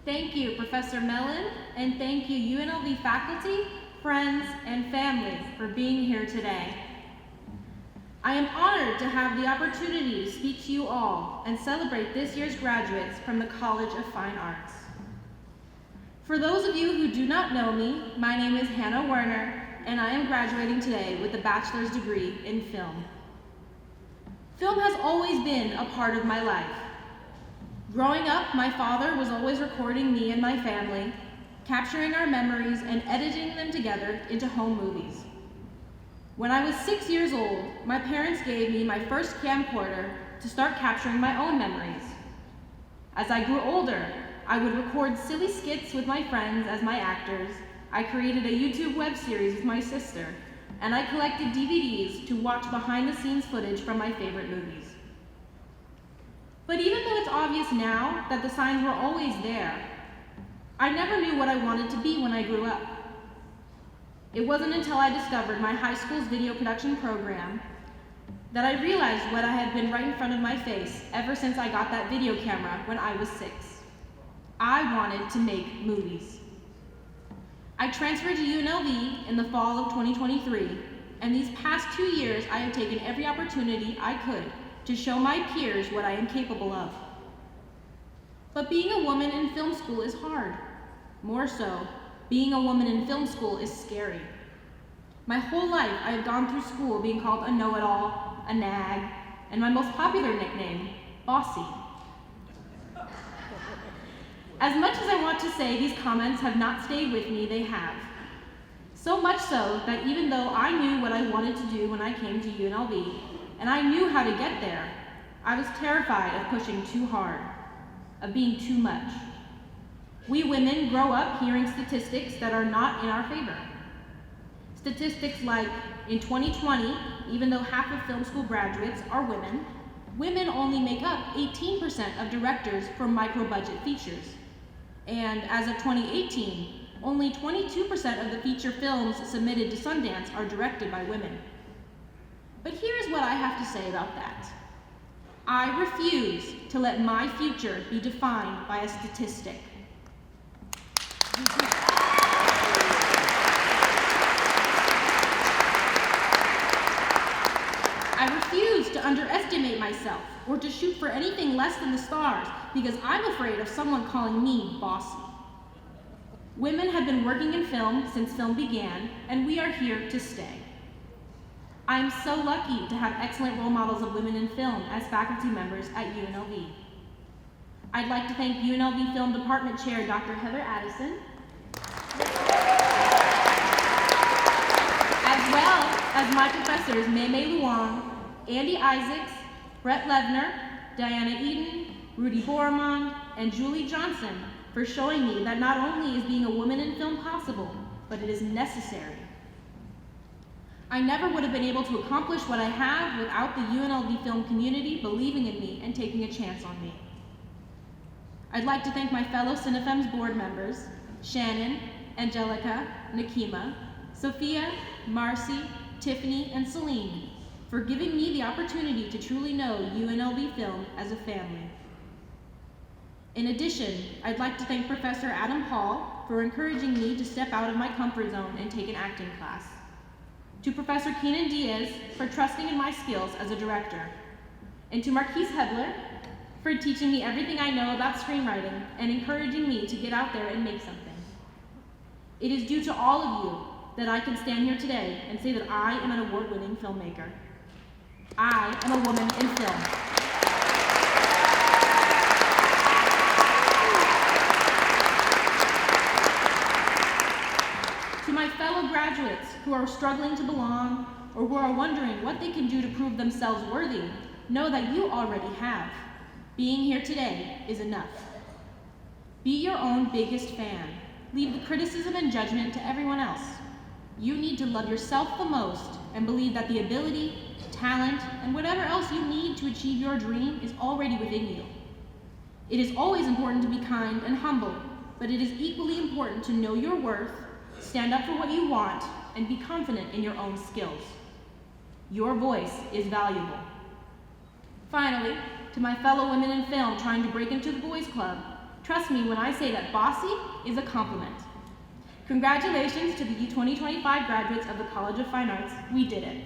Thank you, Professor Mellon, and thank you, UNLV faculty, friends, and family for being here today. I am honored to have the opportunity to speak to you all and celebrate this year's graduates from the College of Fine Arts. For those of you who do not know me, my name is Hannah Werner, and I am graduating today with a bachelor's degree in film. Film has always been a part of my life. Growing up, my father was always recording me and my family, capturing our memories and editing them together into home movies. When I was 6 years old, my parents gave me my first camcorder to start capturing my own memories. As I grew older, I would record silly skits with my friends as my actors. I created a YouTube web series with my sister, and I collected DVDs to watch behind-the-scenes footage from my favorite movies. But even though it's obvious now that the signs were always there, I never knew what I wanted to be when I grew up. It wasn't until I discovered my high school's video production program that I realized what I had been right in front of my face ever since I got that video camera when I was 6. I wanted to make movies. I transferred to UNLV in the fall of 2023, and these past 2 years I have taken every opportunity I could to show my peers what I am capable of. But being a woman in film school is hard. More so, being a woman in film school is scary. My whole life I have gone through school being called a know-it-all, a nag, and my most popular nickname, Bossy. As much as I want to say these comments have not stayed with me, they have. So much so that even though I knew what I wanted to do when I came to UNLV, and I knew how to get there, I was terrified of pushing too hard, of being too much. We women grow up hearing statistics that are not in our favor. Statistics like, in 2020, even though half of film school graduates are women, women only make up 18% of directors for micro-budget features. And as of 2018, only 22% of the feature films submitted to Sundance are directed by women. But here's what I have to say about that. I refuse to let my future be defined by a statistic. I refuse to underestimate myself or to shoot for anything less than the stars because I'm afraid of someone calling me bossy. Women have been working in film since film began, and we are here to stay. I am so lucky to have excellent role models of women in film as faculty members at UNLV. I'd like to thank UNLV Film Department Chair Dr. Heather Addison, as well as my professors Mei Luong, Andy Isaacs, Brett Levner, Diana Eden, Rudy Boromond, and Julie Johnson for showing me that not only is being a woman in film possible, but it is necessary. I never would have been able to accomplish what I have without the UNLV film community believing in me and taking a chance on me. I'd like to thank my fellow Cinefems board members, Shannon, Angelica, Nakima, Sophia, Marcy, Tiffany, and Celine, for giving me the opportunity to truly know UNLV film as a family. In addition, I'd like to thank Professor Adam Paul for encouraging me to step out of my comfort zone and take an acting class. To Professor Keenan Diaz for trusting in my skills as a director. And to Marquise Hebler for teaching me everything I know about screenwriting and encouraging me to get out there and make something. It is due to all of you that I can stand here today and say that I am an award-winning filmmaker. I am a woman in film. To my fellow graduates who are struggling to belong or who are wondering what they can do to prove themselves worthy, know that you already have. Being here today is enough. Be your own biggest fan. Leave the criticism and judgment to everyone else. You need to love yourself the most and believe that the ability, talent, and whatever else you need to achieve your dream is already within you. It is always important to be kind and humble, but it is equally important to know your worth, stand up for what you want, and be confident in your own skills. Your voice is valuable. Finally, to my fellow women in film trying to break into the boys club, Trust me when I say that bossy is a compliment. Congratulations to the 2025 graduates of the College of Fine Arts. We did it.